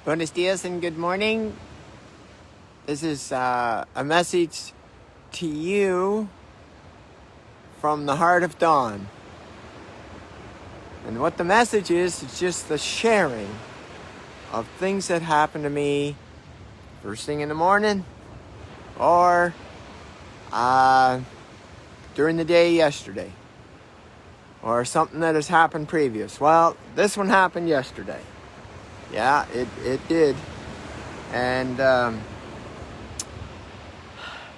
Buenos dias and good morning. This is a message to you from the heart of dawn. And what the message is, it's just the sharing of things that happen to me first thing in the morning or during the day yesterday, or something that has happened previous. Well, this one happened yesterday. Yeah, it did. And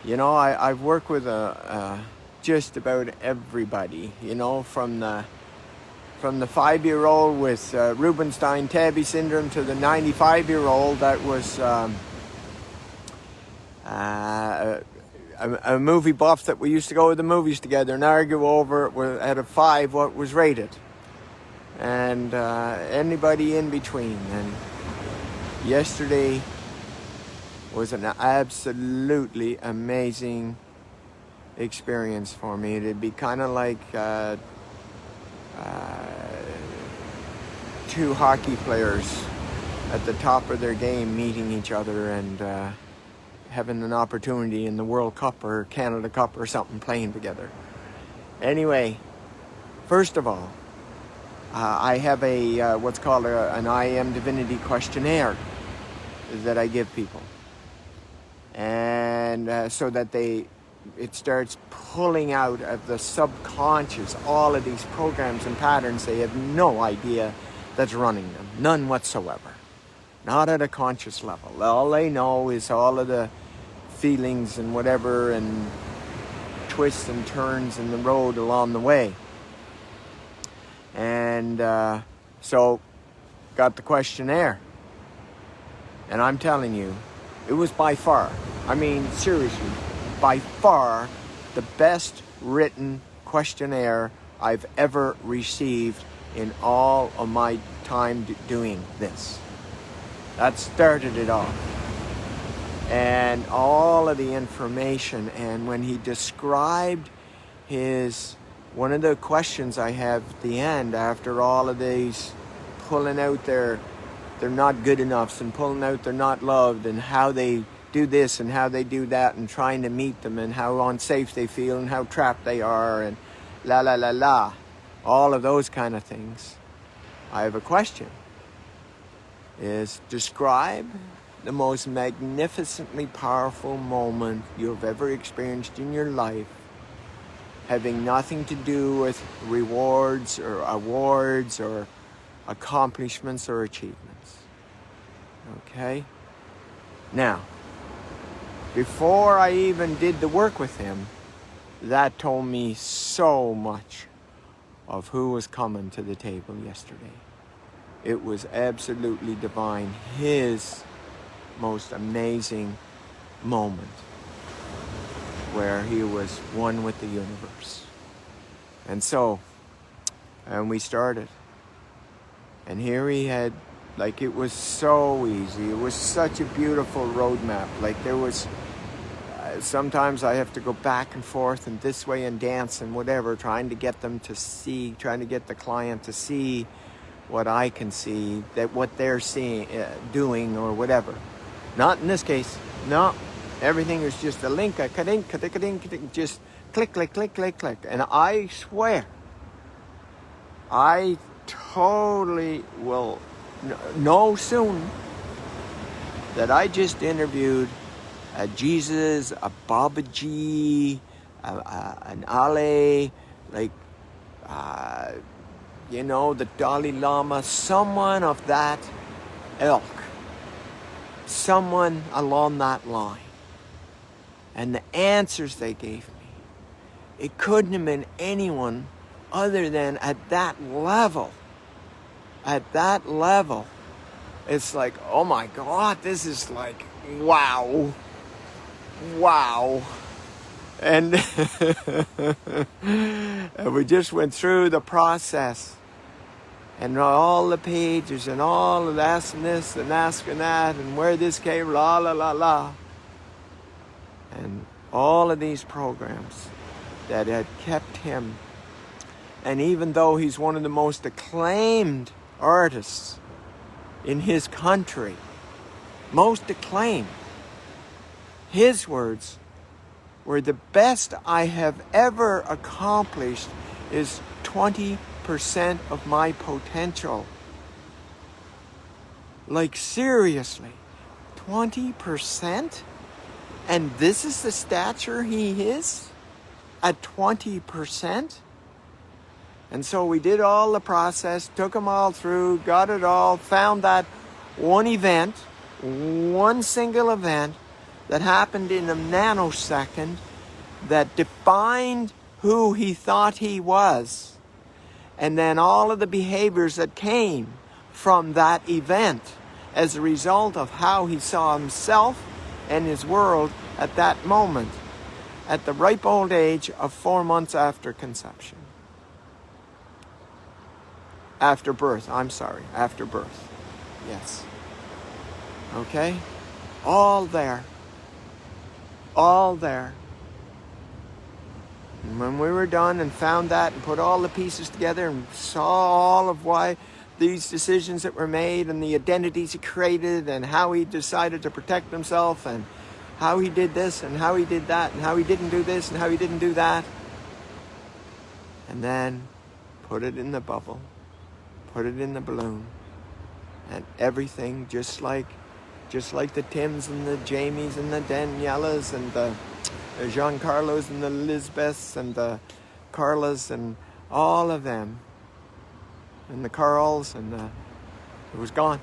I've worked with just about everybody, from the 5-year-old with Rubinstein-Tabby syndrome to the 95-year-old that was a movie buff that we used to go to the movies together and argue over out of 5 what was rated. And anybody in between. And yesterday was an absolutely amazing experience for me. It'd be kind of like 2 hockey players at the top of their game meeting each other and having an opportunity in the World Cup or Canada Cup or something, playing together. Anyway, first of all, I have a what's called an Iamdivinity questionnaire that I give people, and so that it starts pulling out of the subconscious all of these programs and patterns they have no idea that's running them, none whatsoever, not at a conscious level. All they know is all of the feelings and whatever and twists and turns in the road along the way. And so got the questionnaire, and I'm telling you, it was by far, seriously, by far the best written questionnaire I've ever received in all of my time doing this. That started it off. And all of the information, and when he described one of the questions I have at the end, after all of these pulling out they're not good enoughs and pulling out they're not loved, and how they do this and how they do that, and trying to meet them, and how unsafe they feel and how trapped they are, and all of those kind of things. I have a question. Is describe the most magnificently powerful moment you've ever experienced in your life, having nothing to do with rewards or awards or accomplishments or achievements. Okay? Now, before I even did the work with him, that told me so much of who was coming to the table yesterday. It was absolutely divine. His most amazing moment where he was one with the universe. And we started. And here he had, it was so easy. It was such a beautiful roadmap. There was, sometimes I have to go back and forth and this way and dance and whatever, trying to get the client to see what I can see, that what they're seeing, doing or whatever. Not in this case. No. Everything is just a link, a ka-dink, just click, click, click, click, click. And I swear, I totally will know soon that I just interviewed a Jesus, a Babaji, an Ale, the Dalai Lama, someone of that ilk, someone along that line. And the answers they gave me, it couldn't have been anyone other than at that level. At that level, it's like, oh my God, this is wow. Wow. And, and we just went through the process. And all the pages and all of asking this and asking that and where this came, la la la la. And all of these programs that had kept him. And even though he's one of the most acclaimed artists in his country, most acclaimed. His words were, the best I have ever accomplished is 20% of my potential. Like, seriously, 20%? And this is the stature he is? At 20%? And so we did all the process, took them all through, got it all, found that one event, one single event that happened in a nanosecond that defined who he thought he was. And then all of the behaviors that came from that event as a result of how he saw himself and his world at that moment, at the ripe old age of 4 months after conception. After birth, after birth. Yes. Okay? All there. All there. And when we were done and found that and put all the pieces together and saw all of why these decisions that were made and the identities he created and how he decided to protect himself and how he did this and how he did that and how he didn't do this and how he didn't do that. And then put it in the bubble, put it in the balloon, and everything just like the Tims and the Jamies and the Danielas and the Giancarlos and the Lisbeths and the Carlas and all of them and the Carls and it was gone.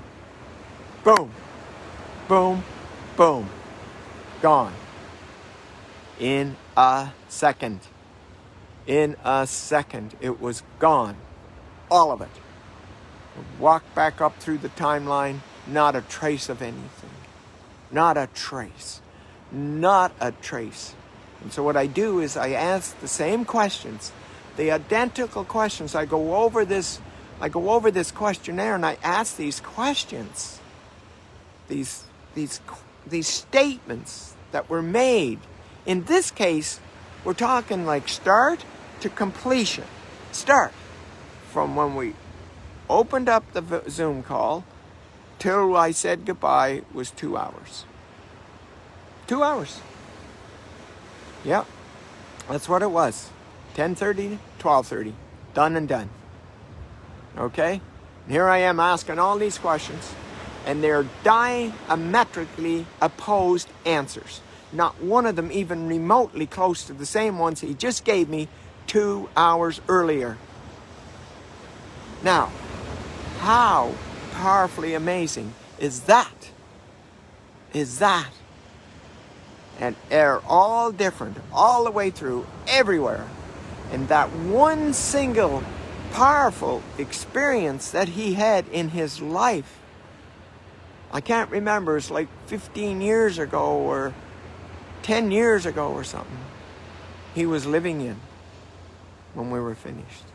Boom, boom, boom, gone. In a second. In a second, it was gone. All of it. Walked back up through the timeline, not a trace of anything. Not a trace. Not a trace. And so what I do is I ask the same questions, the identical questions. I go over this questionnaire and I ask these questions. These statements that were made. In this case, we're talking like start to completion. Start from when we opened up the Zoom call till I said goodbye was 2 hours. 2 hours. Yep. That's what it was. 10:30 to 12:30. Done and done. Okay? And here I am asking all these questions, and they're diametrically opposed answers. Not one of them even remotely close to the same ones he just gave me 2 hours earlier. Now, how powerfully amazing is that? Is that? And they're all different, all the way through, everywhere. And that one single powerful experience that he had in his life, I can't remember, it's like 15 years ago or 10 years ago or something, he was living in when we were finished.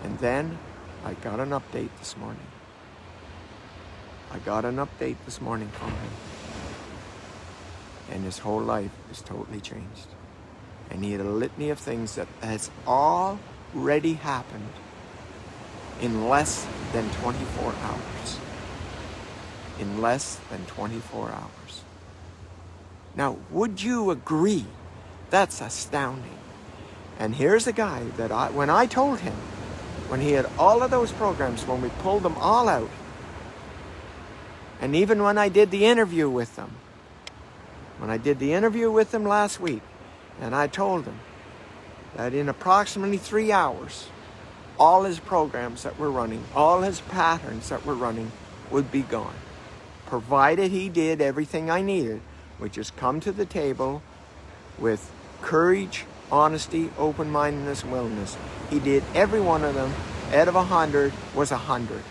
And then I got an update this morning. I got an update this morning from him. And his whole life is totally changed. And he had a litany of things that has already happened in less than 24 hours. In less than 24 hours. Now, would you agree? That's astounding. And here's a guy that when I told him, when he had all of those programs, when we pulled them all out, and even when I did the interview with them, last week, and I told him that in approximately 3 hours, all his programs that were running, all his patterns that were running would be gone. Provided he did everything I needed, which is come to the table with courage, honesty, open-mindedness, willingness. He did every one of them. Out of 100 was 100.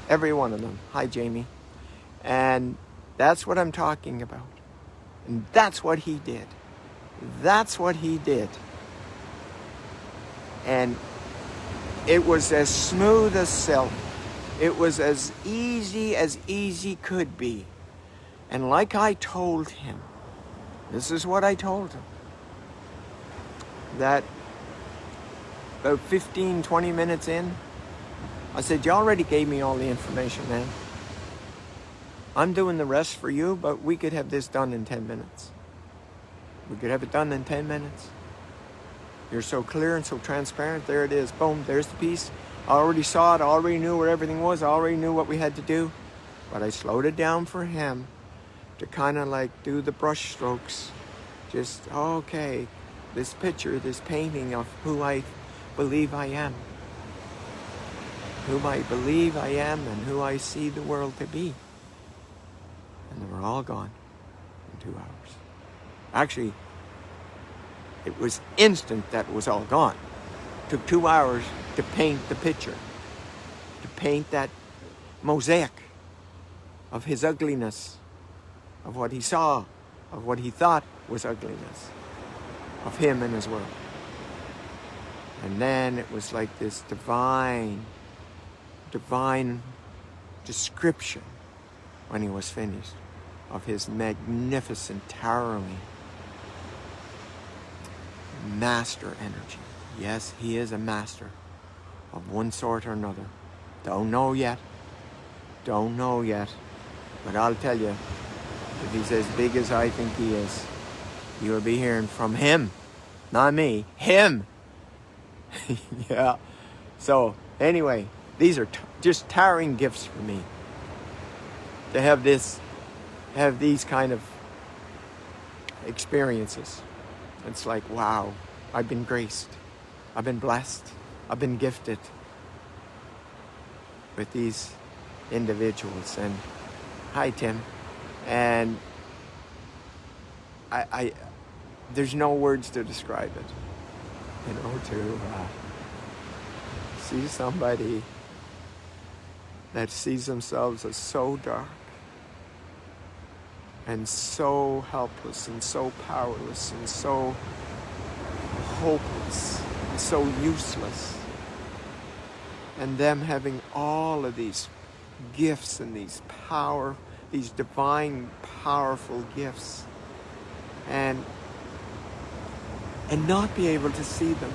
Every one of them. Hi, Jamie. And that's what I'm talking about. And that's what he did. That's what he did. And it was as smooth as silk. It was as easy could be. And like I told him, this is what I told him, that about 15, 20 minutes in, I said, you already gave me all the information, man. I'm doing the rest for you, but we could have this done in 10 minutes. We could have it done in 10 minutes. You're so clear and so transparent. There it is. Boom, there's the piece. I already saw it. I already knew where everything was. I already knew what we had to do. But I slowed it down for him to kind of like do the brush strokes. Just, okay, this picture, this painting of who I believe I am. Who I believe I am and who I see the world to be. And they were all gone in 2 hours. Actually, it was instant that it was all gone. It took 2 hours to paint the picture. To paint that mosaic of his ugliness. Of what he saw. Of what he thought was ugliness. Of him and his world. And then it was like this divine description when he was finished of his magnificent, towering master energy. Yes, he is a master of one sort or another. Don't know yet. Don't know yet. But I'll tell you, if he's as big as I think he is, you'll be hearing from him. Not me. Him. Yeah. So, anyway, these are just towering gifts for me. To have these kind of experiences. It's like, wow, I've been graced. I've been blessed. I've been gifted with these individuals. And hi, Tim. And I there's no words to describe it. You know, to see somebody that sees themselves as so dark and so helpless and so powerless and so hopeless and so useless, and them having all of these gifts and these divine powerful gifts, and not be able to see them,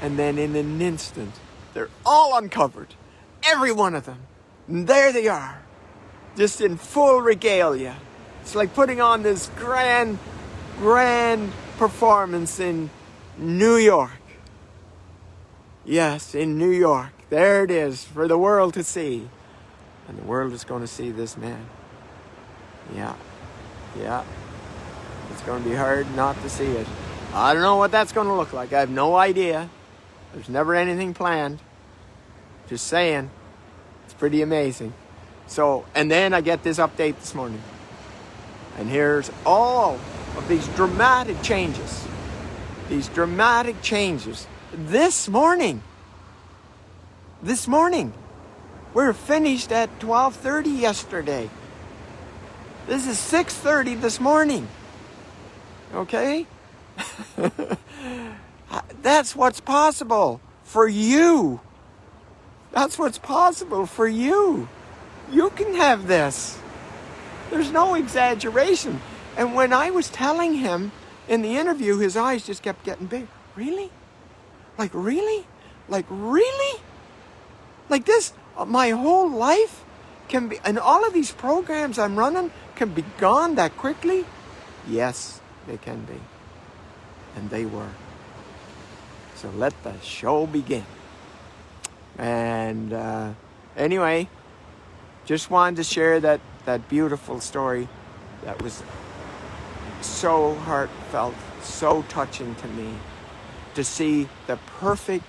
and then in an instant they're all uncovered, every one of them, and there they are, just in full regalia. It's like putting on this grand performance in New York. Yes, in New York. There it is for the world to see. And the world is going to see this man. Yeah. It's going to be hard not to see it. I don't know what that's going to look like. I have no idea. There's never anything planned. Just saying. It's pretty amazing. So, and then I get this update this morning. And here's all of these dramatic changes. These dramatic changes. This morning. We're finished at 12:30 yesterday. This is 6:30 this morning. Okay? That's what's possible for you. That's what's possible for you. You can have this. There's no exaggeration. And when I was telling him in the interview, his eyes just kept getting big. Really? Like, really? Like, really? Like this, my whole life can be, and all of these programs I'm running can be gone that quickly? Yes, they can be. And they were. So let the show begin. And anyway, just wanted to share that beautiful story that was so heartfelt, so touching to me, to see the perfect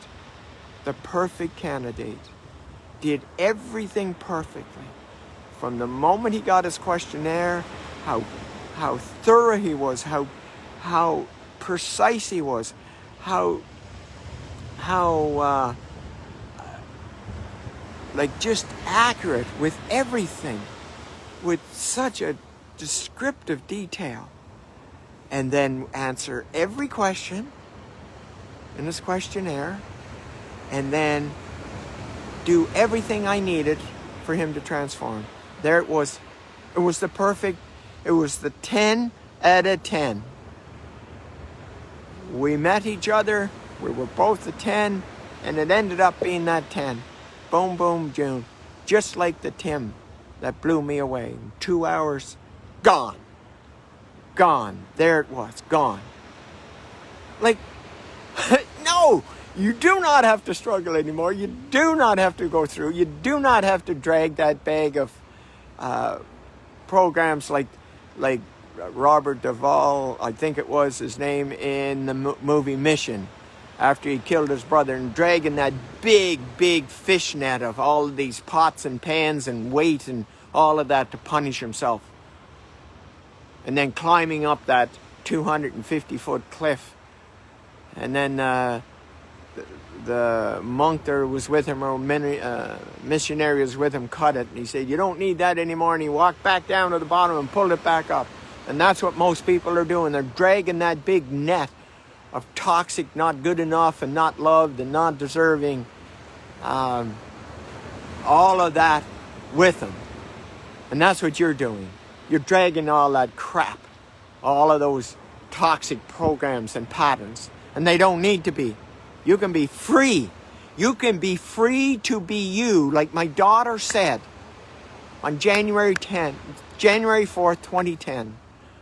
candidate did everything perfectly. From the moment he got his questionnaire, how thorough he was, how precise he was, how like just accurate with everything, with such a descriptive detail, and then answer every question in this questionnaire, and then do everything I needed for him to transform. There it was. It was the 10 out of 10. We met each other, we were both a 10, and it ended up being that 10. Boom, boom, June. Just like the Tim that blew me away. In 2 hours, gone. Gone. There it was, gone. Like, no, you do not have to struggle anymore. You do not have to go through. You do not have to drag that bag of programs like Robert Duvall, I think it was his name, in the movie Mission, after he killed his brother, and dragging that big fish net of all of these pots and pans and weight and all of that to punish himself. And then climbing up that 250-foot cliff. And then the monk that was with him, or missionary was with him, cut it. And he said, you don't need that anymore. And he walked back down to the bottom and pulled it back up. And that's what most people are doing. They're dragging that big net of toxic, not good enough, and not loved, and not deserving. All of that with them. And that's what you're doing. You're dragging all that crap. All of those toxic programs and patterns. And they don't need to be. You can be free. You can be free to be you. Like my daughter said on January 4th, 2010.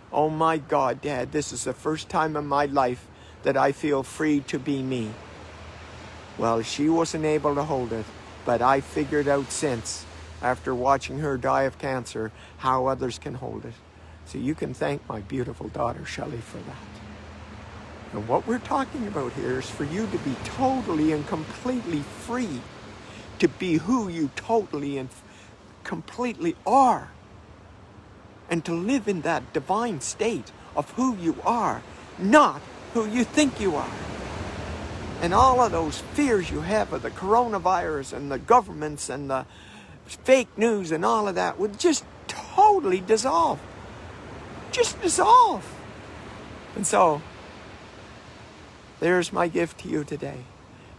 Oh my God, Dad, this is the first time in my life that I feel free to be me. Well, she wasn't able to hold it, but I figured out since, after watching her die of cancer, how others can hold it. So you can thank my beautiful daughter, Shelley, for that. And what we're talking about here is for you to be totally and completely free to be who you totally and completely are. And to live in that divine state of who you are, not who you think you are. And all of those fears you have of the coronavirus and the governments and the fake news and all of that would just totally dissolve. Just dissolve. And so, there's my gift to you today.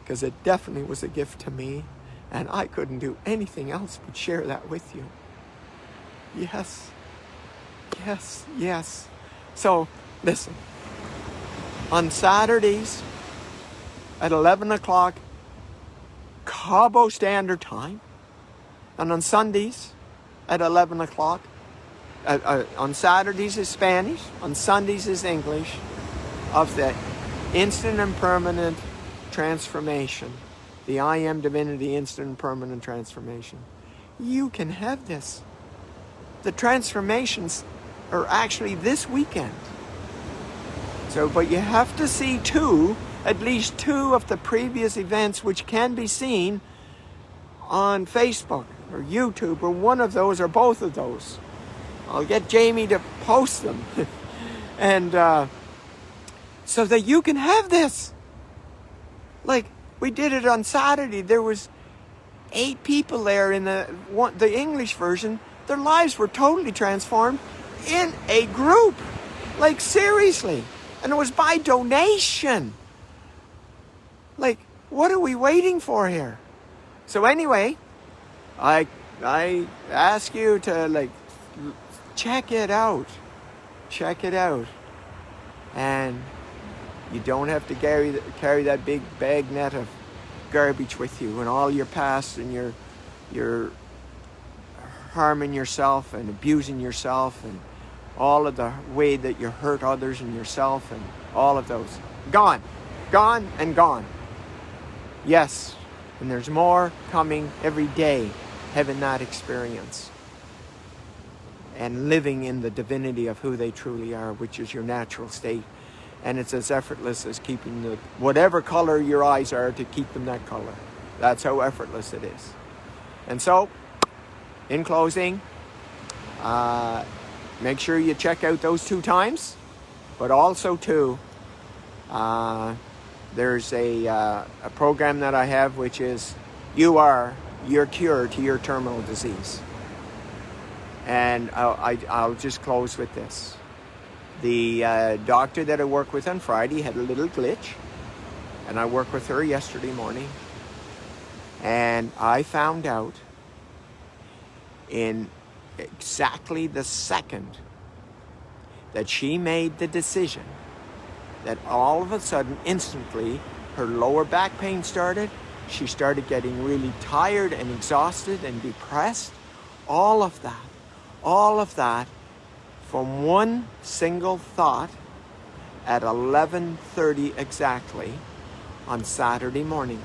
Because it definitely was a gift to me. And I couldn't do anything else but share that with you. Yes. Yes, yes. So, listen. On Saturdays at 11 o'clock, Cabo Standard Time. And on Sundays at 11 o'clock. On Saturdays is Spanish. On Sundays is English. Of the instant and permanent transformation. The Iamdivinity instant and permanent transformation. You can have this. The transformations are actually this weekend. So, but you have to see at least two of the previous events, which can be seen on Facebook or YouTube, or one of those or both of those. I'll get Jamie to post them. And so that you can have this. Like, we did it on Saturday. There was 8 people there in the English version. Their lives were totally transformed in a group. Like, seriously. And it was by donation. Like, what are we waiting for here? So anyway, I ask you to, check it out. Check it out. And you don't have to carry that big bag net of garbage with you and all your past, and you're harming yourself and abusing yourself and all of the way that you hurt others and yourself and all of those. Gone. Gone and gone. Yes. And there's more coming every day, having that experience. And living in the divinity of who they truly are, which is your natural state. And it's as effortless as keeping whatever color your eyes are, to keep them that color. That's how effortless it is. And so, in closing, make sure you check out those 2 times. But also, too, there's a program that I have, which is You Are Your Cure to Your Terminal Disease. And I'll just close with this. The doctor that I work with on Friday had a little glitch. And I worked with her yesterday morning. And I found out in exactly the second that she made the decision that all of a sudden, instantly, her lower back pain started. She started getting really tired and exhausted and depressed. all of that from one single thought at 11:30 exactly on Saturday morning.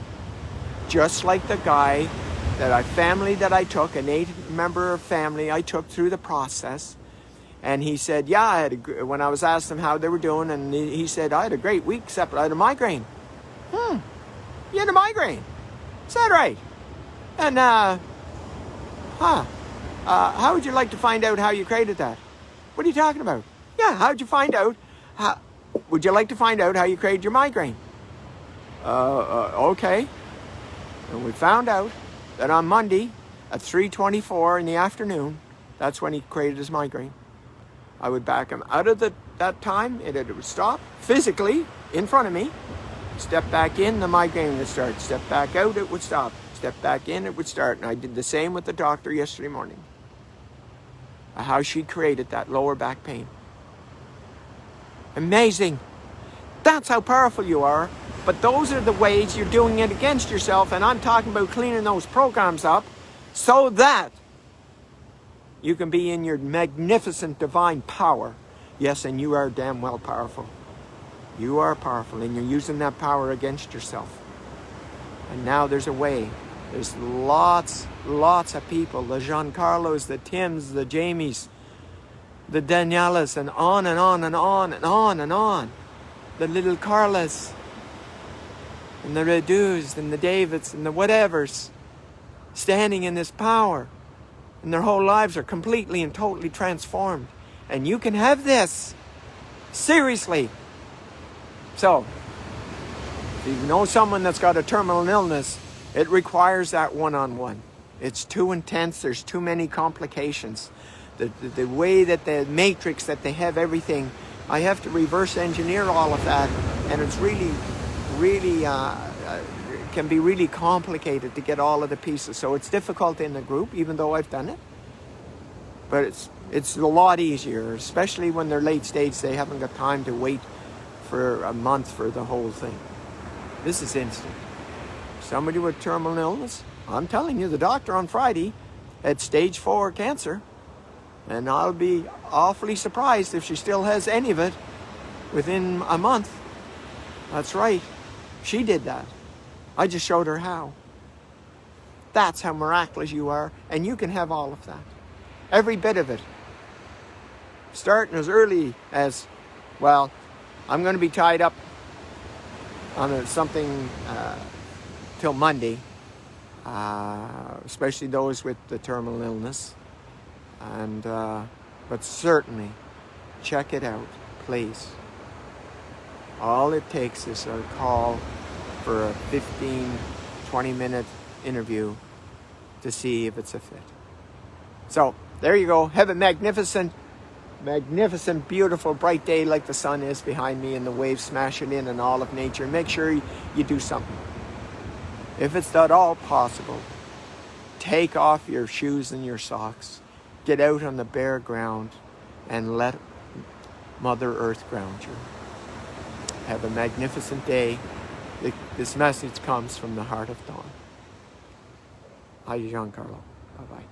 Just like the guy that I took, an 8-member family I took through the process. And he said, yeah, when I was asked him how they were doing, and he said, I had a great week, except I had a migraine. You had a migraine? Is that right? And, how would you like to find out how you created that? What are you talking about? Yeah, how'd you find out? Would you like to find out how you created your migraine? Okay. And we found out that on Monday at 3:24 in the afternoon, that's when he created his migraine. I would back him out of that time, it would stop physically in front of me. Step back in, the migraine would start. Step back out, it would stop. Step back in, it would start. And I did the same with the doctor yesterday morning. How she created that lower back pain. Amazing. That's how powerful you are. But those are the ways you're doing it against yourself. And I'm talking about cleaning those programs up so that you can be in your magnificent divine power. Yes, and you are damn well powerful. You are powerful, and you're using that power against yourself. And now there's a way. There's lots of people, the Giancarlos, the Tims, the Jamies, the Danielas, and on and on and on and on and on. The little Carlas, and the Redus, and the Davids, and the whatevers, standing in this power. And their whole lives are completely and totally transformed. And you can have this. Seriously. So, if you know someone that's got a terminal illness, it requires that one-on-one. It's too intense. There's too many complications. The way that the matrix that they have everything, I have to reverse engineer all of that. And it's really can be really complicated to get all of the pieces. So it's difficult in the group, even though I've done it. But it's a lot easier, especially when they're late stage. They haven't got time to wait for a month for the whole thing. This is instant. Somebody with terminal illness, I'm telling you, the doctor on Friday had stage 4 cancer. And I'll be awfully surprised if she still has any of it within a month. That's right. She did that. I just showed her how. That's how miraculous you are, and you can have all of that. Every bit of it. Starting as early as, well, I'm going to be tied up on something till Monday, especially those with the terminal illness. And but certainly, check it out, please. All it takes is a call for a 15-20-minute interview to see if it's a fit. So, there you go. Have a magnificent, beautiful, bright day like the sun is behind me and the waves smashing in and all of nature. Make sure you do something. If it's at all possible, take off your shoes and your socks. Get out on the bare ground and let Mother Earth ground you. Have a magnificent day. This message comes from the heart of dawn. Hi, Giancarlo. Bye-bye.